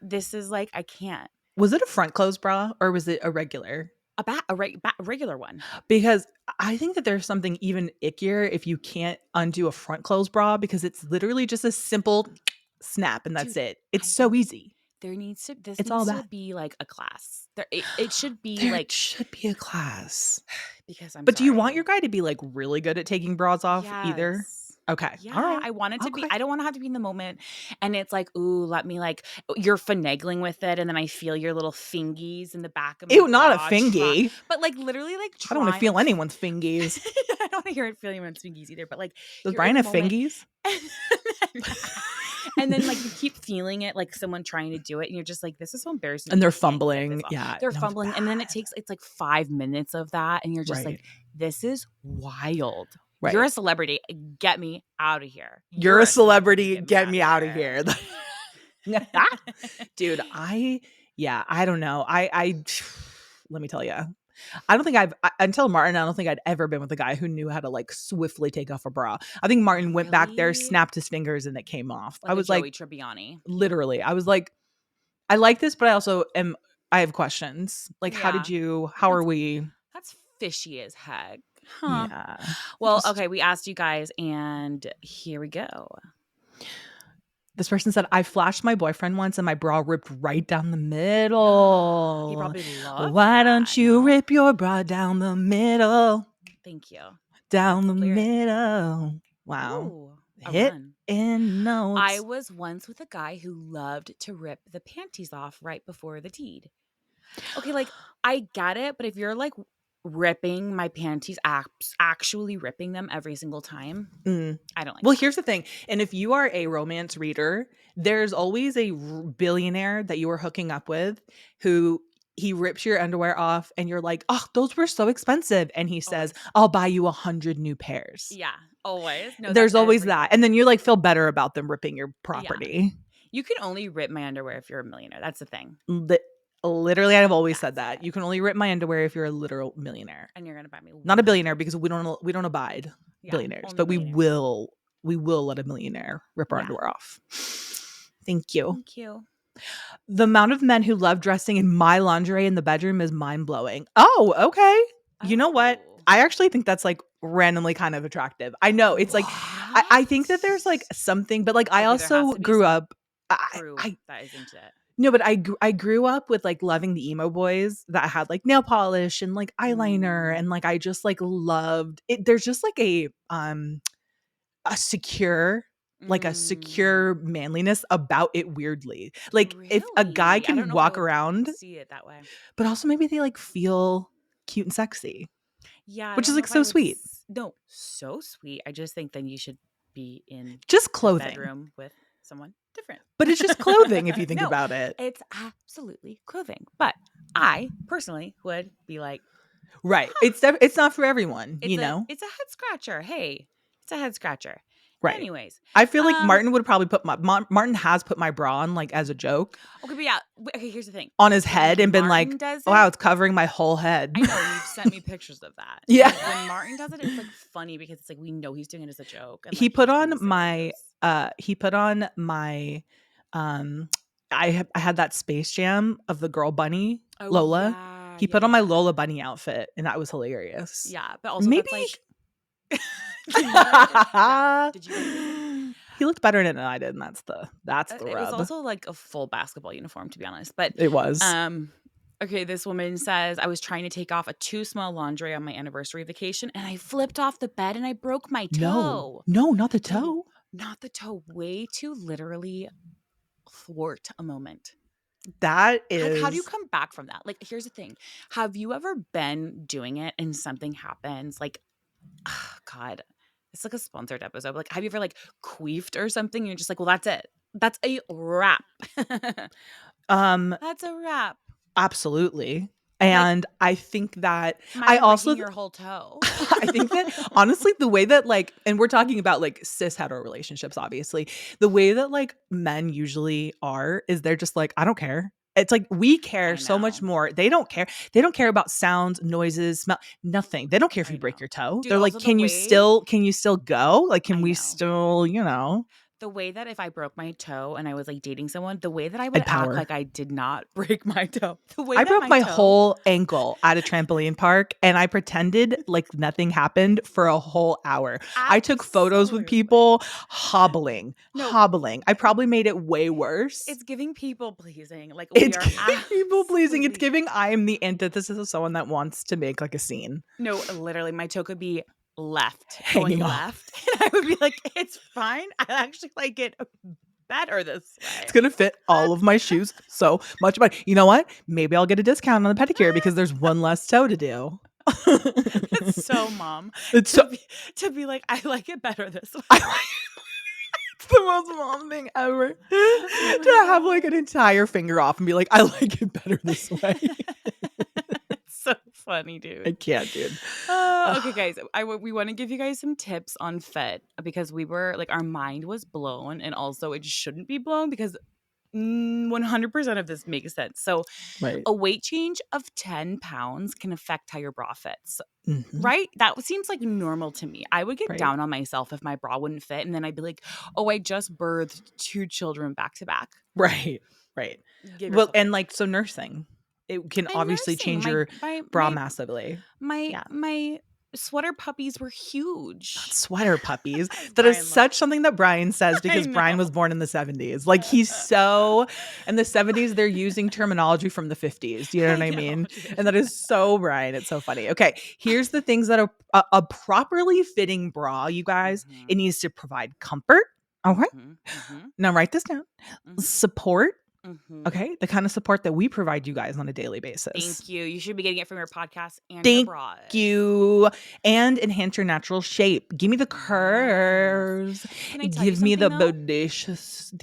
this is like, I can't. Was it a front closed bra or was it a regular? A regular one. Because I think that there's something even ickier if you can't undo a front closed bra, because it's literally just a simple snap and that's it. It's so easy. There needs to be like a class. It should be there like should be a class. Because do you want your guy to be like really good at taking bras off either? Okay. Yeah. All right. I want it to be. I don't want to have to be in the moment. And it's like, ooh, let me like, you're finagling with it. And then I feel your little fingies in the back of my Ew, not a fingy. But like literally like I don't want to feel anyone's fingies. I don't want to hear it feeling anyone's fingies either. But like, does Brian have fingies? And then like you keep feeling it like someone trying to do it and you're just like, this is so embarrassing. And they're fumbling. Yeah. They're fumbling. And then it's like 5 minutes of that. And you're just like, this is wild. Right. You're a celebrity. Get me out of here. You're a celebrity. Get me out of here. Dude, I don't know. I let me tell you. I don't think until Martin, I don't think I'd ever been with a guy who knew how to like swiftly take off a bra. I think Martin went back there, snapped his fingers, and it came off. Like I was Joey like, Tribbiani. Literally. I was like, I like this, but I have questions. Like, how are we? That's fishy as heck. Huh. Yeah. Well, okay, we asked you guys, and here we go. This person said, I flashed my boyfriend once and my bra ripped right down the middle. He probably loved Why don't you rip your bra down the middle? Thank you. Down the middle. Wow. Ooh, hit in notes. I was once with a guy who loved to rip the panties off right before the deed. Okay, like, I get it, but if you're like ripping my panties, actually ripping them every single time, I don't like Well, that. Here's the thing. And if you are a romance reader, there's always a billionaire that you are hooking up with who he rips your underwear off and you're like, oh, those were so expensive. And he says, I'll buy you 100 new pairs. Yeah, always. No, there's always that. And then you like feel better about them ripping your property. Yeah. You can only rip my underwear if you're a millionaire. That's the thing. Literally, I've always said that. You can only rip my underwear if you're a literal millionaire. And you're gonna buy me not a billionaire, because we don't abide billionaires, but we will let a millionaire rip our underwear off. Thank you. Thank you. The amount of men who love dressing in my lingerie in the bedroom is mind-blowing. Oh, okay. You know what? I actually think that's like randomly kind of attractive. I know it's like I think that there's like something, but like I also grew up. That is into it. No, but I grew up with like loving the emo boys that had like nail polish and like eyeliner, and like I just like loved it. There's just like a secure manliness about it, weirdly. Like if a guy can walk around, see it that way, but also maybe they like feel cute and sexy. Yeah, which is like so sweet. No, so sweet. I just think then you should be in just clothing bedroom with someone different. But it's just clothing if you think about it. It's absolutely clothing. But I personally would be like, right. It's not for everyone, you know. It's a head scratcher. Hey, it's a head scratcher. Right. Anyways, I feel like Martin would probably Martin has put my bra on like as a joke. Okay, but yeah. Okay, here's the thing. On his head and been like, wow, it's covering my whole head. I know, you've sent me pictures of that. Yeah. Like, when Martin does it, it's like funny because it's like we know he's doing it as a joke. And, like, he put on my I had that Space Jam of the girl bunny, Lola. Yeah, he put on my Lola bunny outfit, and that was hilarious. Yeah, but also maybe that's like did you he looked better in it than I did, and that's the rub. It was also like a full basketball uniform, to be honest. But it was. Okay, this woman says, I was trying to take off a too small lingerie on my anniversary vacation, and I flipped off the bed and I broke my toe. No, not the toe. Not the toe. Way to literally thwart a moment. That is. Like, how do you come back from that? Like, here's the thing. Have you ever been doing it and something happens? Like, oh God, it's like a sponsored episode. Like, have you ever like queefed or something? You're just like, well, that's it. That's a wrap. That's a wrap. Absolutely. And like, I think that I also your whole toe. I think that honestly, the way that like, and we're talking about like cis hetero relationships, obviously, the way that like men usually are is they're just like, I don't care. It's like we care so much more. They don't care. They don't care about sounds, noises, smell, nothing. They don't care if you break your toe. Dude, they're like, can you still go? Like, can we still, The way that if I broke my toe and I was like dating someone, the way that I would act like I did not break my toe. The way I broke my whole ankle at a trampoline park and I pretended like nothing happened for a whole hour. Absolutely. I took photos with people hobbling. I probably made it way worse. It's giving people pleasing. Like it's giving people pleasing. It's giving I am the antithesis of someone that wants to make like a scene. No, literally my toe could be hanging left. And I would be like, it's fine. I actually like it better this way. It's going to fit all of my shoes so much better. You know what? Maybe I'll get a discount on the pedicure because there's one less toe to do. It's so mom. It's to be like, I like it better this way. It's the most mom thing ever. To have like an entire finger off and be like, I like it better this way. So funny, dude. I can't, dude. Okay, guys. We want to give you guys some tips on fit because we were like, our mind was blown, and also it shouldn't be blown because 100% of this makes sense. So, a weight change of 10 pounds can affect how your bra fits. Mm-hmm. Right? That seems like normal to me. I would get down on myself if my bra wouldn't fit, and then I'd be like, "Oh, I just birthed 2 children back to back." Right. Well, and like so, nursing. It can obviously change your bra massively. My sweater puppies were huge. Not sweater puppies. That is such something that Brian says because Brian was born in the 70s. Like he's so in the 70s, they're using terminology from the 50s. Do you know what I mean? And that is so Brian. It's so funny. Okay, here's the things that are a properly fitting bra, you guys. Mm-hmm. It needs to provide comfort. Okay. Mm-hmm. Now write this down. Mm-hmm. Support. Mm-hmm. Okay, the kind of support that we provide you guys on a daily basis. Thank you. You should be getting it from your podcast and your bras. Thank you. And enhance your natural shape. Give me the curves. Can I tell Give you me the though? bodacious.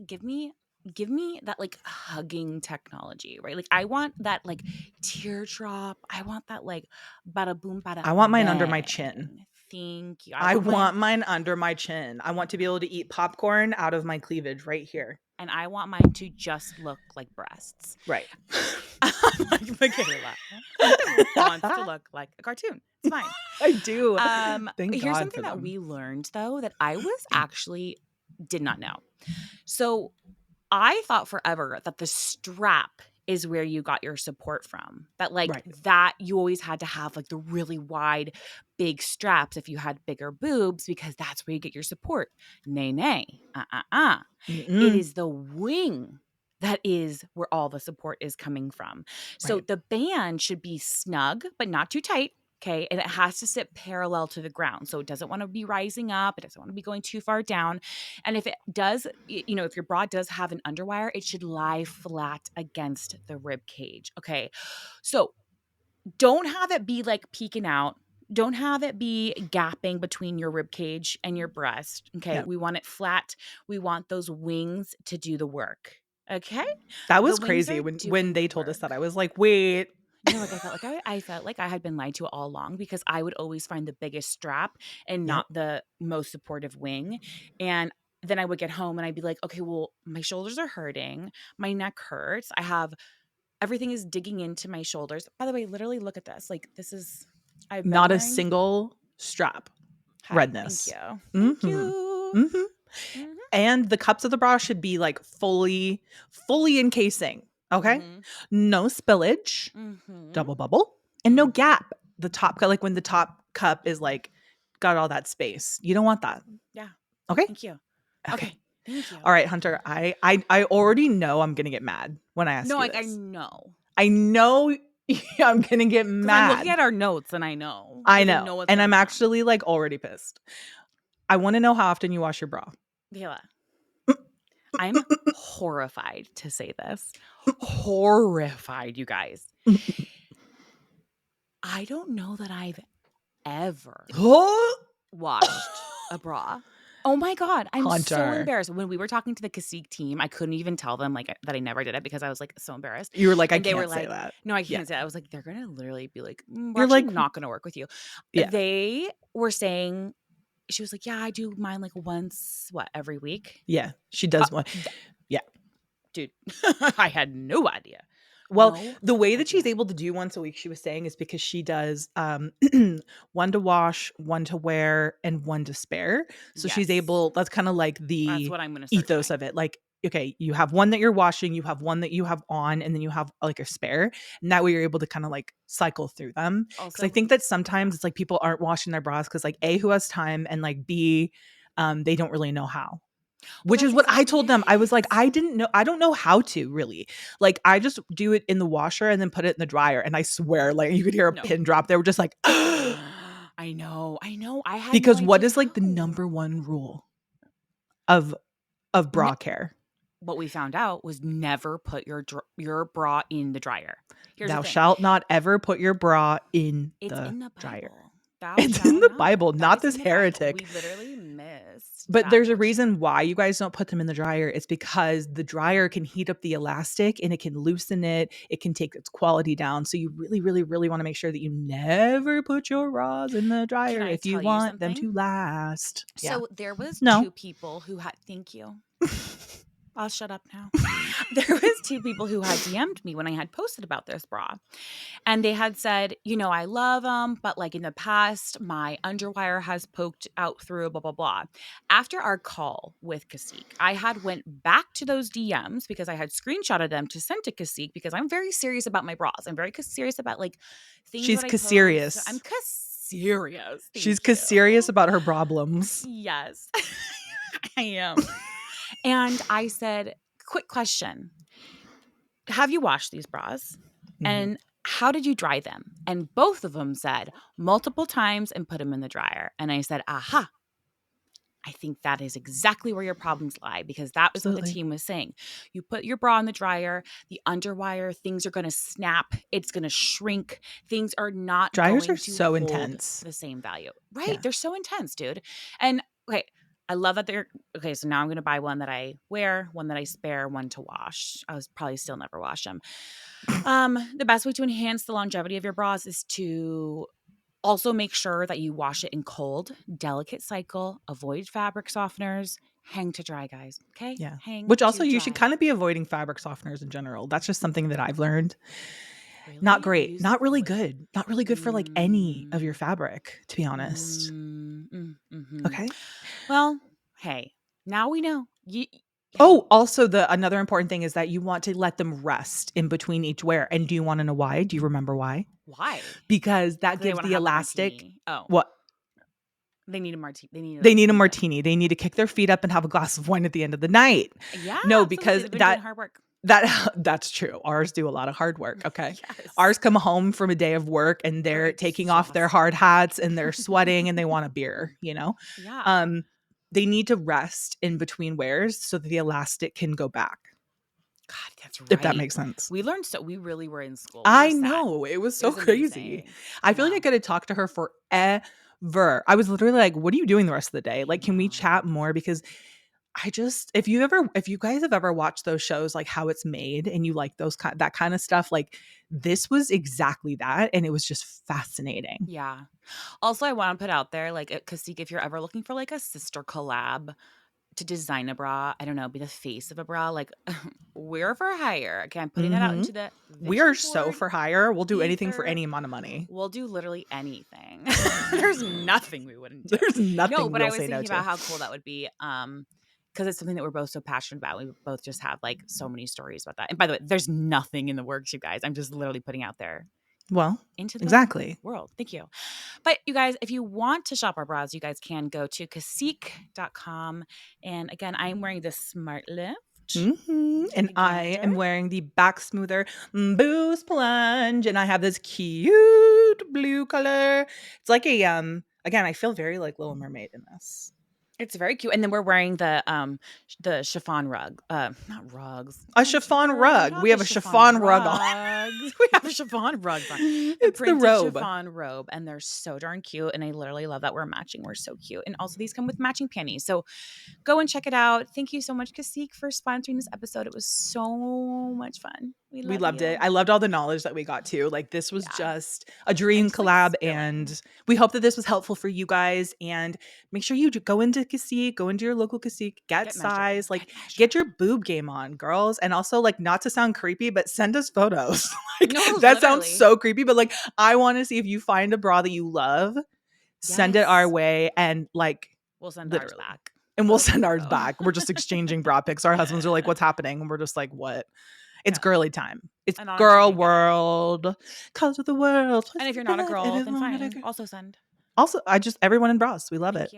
Give me that like hugging technology, right? Like I want that like teardrop. I want that like bada boom bada. I want mine under my chin. Thank you. I want mine under my chin. I want to be able to eat popcorn out of my cleavage right here. And I want mine to just look like breasts. Right. Like Michaela wants to look like a cartoon. It's fine. I do. Here's something that we learned, though, that I was actually did not know. So I thought forever that the strap is where you got your support from. That that you always had to have like the really wide, big straps if you had bigger boobs because that's where you get your support. Nay. It is the wing that is where all the support is coming from. So the band should be snug, but not too tight. Okay. And it has to sit parallel to the ground. So it doesn't want to be rising up. It doesn't want to be going too far down. And if it does, if your bra does have an underwire, it should lie flat against the rib cage. Okay. So don't have it be like peeking out. Don't have it be gapping between your rib cage and your breast. Okay. Yep. We want it flat. We want those wings to do the work. Okay. That was crazy when they told us that. I was like, wait. Like I felt like I had been lied to all along because I would always find the biggest strap and not the most supportive wing. And then I would get home and I'd be like, okay, well, my shoulders are hurting. My neck hurts. Everything is digging into my shoulders. By the way, literally look at this. Like this is, I've not a single strap. Redness. Thank you. Mm-hmm. Thank you. Mm-hmm. Mm-hmm. And the cups of the bra should be like fully encasing. Okay. Mm-hmm. No spillage, double bubble, and no gap. The top cup, like when the top cup is like got all that space. You don't want that. Yeah. Okay. Thank you. Okay. Thank you. All right, Hunter. I already know I'm gonna get mad when I ask you this. I know. I know I'm gonna get mad. I'm looking at our notes and I know. I know. And I'm actually like already pissed. I want to know how often you wash your bra. Michaela. I'm horrified to say this. Horrified, you guys. I don't know that I've ever washed a bra. Oh my God. I'm Hunter. So embarrassed. When we were talking to the Cacique team, I couldn't even tell them like that I never did it because I was like so embarrassed. You were like, I can't say that. No, I can't say that. I was like, they're going to literally be like, we're like not going to work with you. Yeah. They were saying, she was like, yeah, I do mine like once, every week? Yeah, she does one. Yeah. dude, I had no idea. Well, the way that she's able to do once a week, she was saying, is because she does one to wash, one to wear, and one to spare. So she's able, that's kind of like the what I'm gonna ethos of it. Like, okay, you have one that you're washing, you have one that you have on, and then you have like a spare. And that way you're able to kind of like cycle through them. Because I think that sometimes it's like people aren't washing their bras because like A, who has time, and like B, they don't really know how. Which is what I told them. I was like, I don't know how to really. Like, I just do it in the washer and then put it in the dryer. And I swear, like, you could hear a pin drop. They were just like, I know. I had because what is like the number one rule of bra care? What we found out was never put your bra in the dryer. Thou shalt not ever put your bra in the dryer. It's in the Bible, not this heretic. We literally missed. But there's a reason why you guys don't put them in the dryer. It's because the dryer can heat up the elastic and it can loosen it. It can take its quality down. So you really, really, really want to make sure that you never put your bras in the dryer if you want them to last. So there was two people who had, thank you. I'll shut up now. There was two people who had DM'd me when I had posted about this bra. And they had said, I love them, but like in the past, my underwire has poked out through, blah, blah, blah. After our call with Cacique, I had went back to those DMs because I had screenshotted them to send to Cacique because I'm very serious about my bras. I'm very serious about like things. She's serious. I'm serious. She's serious about her problems. Yes, I am. And I said, quick question. Have you washed these bras? Mm-hmm. And how did you dry them? And both of them said multiple times and put them in the dryer. And I said, aha. I think that is exactly where your problems lie because that was what the team was saying. You put your bra in the dryer, the underwire, things are going to snap. It's going to shrink. Things are not Dryers going are to so hold intense. The same value. Right. Yeah. They're so intense, dude. And okay. I love that they're okay. So now I'm going to buy one that I wear, one that I spare, one to wash. I was probably still never wash them. The best way to enhance the longevity of your bras is to also make sure that you wash it in cold, delicate cycle, avoid fabric softeners, hang to dry, guys. Okay. Yeah. Hang. Which also you should kind of be avoiding fabric softeners in general. That's just something that I've learned. Really? Not great. Not really good. Not really good for like any of your fabric, to be honest. Mm-hmm. Okay. Well, hey, now we know. Also another important thing is that you want to let them rest in between each wear. And do you want to know why? Do you remember why? Why? Because that gives the elastic. Oh. What? They need a martini. They need a martini. They need to kick their feet up and have a glass of wine at the end of the night. Yeah. No, because they've been doing hard work. That's true. Ours do a lot of hard work. Okay. Yes. Ours come home from a day of work and they're taking off their hard hats and they're sweating and they want a beer, Yeah. They need to rest in between wears so that the elastic can go back. God, that's right. If that makes sense. We learned we really were in school. I know. It was so crazy. I feel like I could have talked to her forever. I was literally like, what are you doing the rest of the day? Like, can we chat more? Because if you guys have ever watched those shows, like How It's Made, and you like that kind of stuff, like this was exactly that. And it was just fascinating. Yeah. Also, I want to put out there, like, Cacique, if you're ever looking for like a sister collab to design a bra, I don't know, be the face of a bra, like we're for hire. Okay, I'm putting that out into the we are so for hire. We'll do anything for any amount of money. We'll do literally anything. There's nothing we wouldn't do. There's nothing. No, but I was thinking about how cool that would be. Because it's something that we're both so passionate about. We both just have like so many stories about that. And by the way, there's nothing in the works, you guys. I'm just literally putting out there. Well, into the world. Thank you. But you guys, if you want to shop our bras, you guys can go to cacique.com. And again, I'm wearing the Smart Lift. Mm-hmm. And I am wearing the Backsmoother Boost Plunge. And I have this cute blue color. It's like again, I feel very like Little Mermaid in this. It's very cute. And then we're wearing the chiffon rug. Not rugs. A chiffon rug. We have a chiffon rug on. We have a chiffon rug on. It's the robe. Chiffon robe. And they're so darn cute. And I literally love that we're matching. We're so cute. And also these come with matching panties. So go and check it out. Thank you so much, Cacique, for sponsoring this episode. It was so much fun. We loved it. I loved all the knowledge that we got too. Like this was just a dream collab, and we hope that this was helpful for you guys. And make sure you go into Cacique, go into your local Cacique, get size, like get your boob game on, girls. And also, like, not to sound creepy, but send us photos. Like, no, that sounds so creepy, but like I want to see if you find a bra that you love, send it our way, and like we'll send ours back. And we'll send ours back. We're just exchanging bra pics. Our husbands are like, "What's happening?" And we're just like, "What?" It's girly time. It's girl world. Colors of the world. And if you're not a girl, then fine. Also send. Also, everyone in bras. We love it.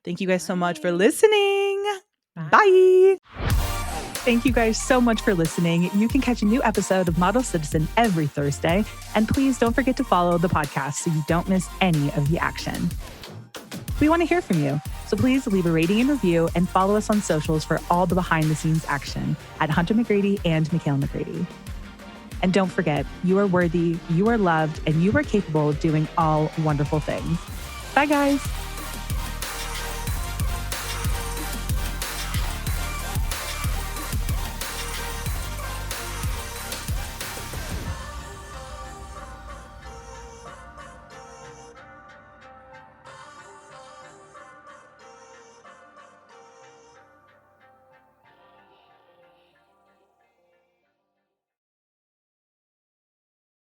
Thank you guys so much for listening. Bye. Thank you guys so much for listening. You can catch a new episode of Model Citizen every Thursday. And please don't forget to follow the podcast so you don't miss any of the action. We want to hear from you. So please leave a rating and review and follow us on socials for all the behind the scenes action at Hunter McGrady and Michaela McGrady. And don't forget, you are worthy, you are loved, and you are capable of doing all wonderful things. Bye, guys.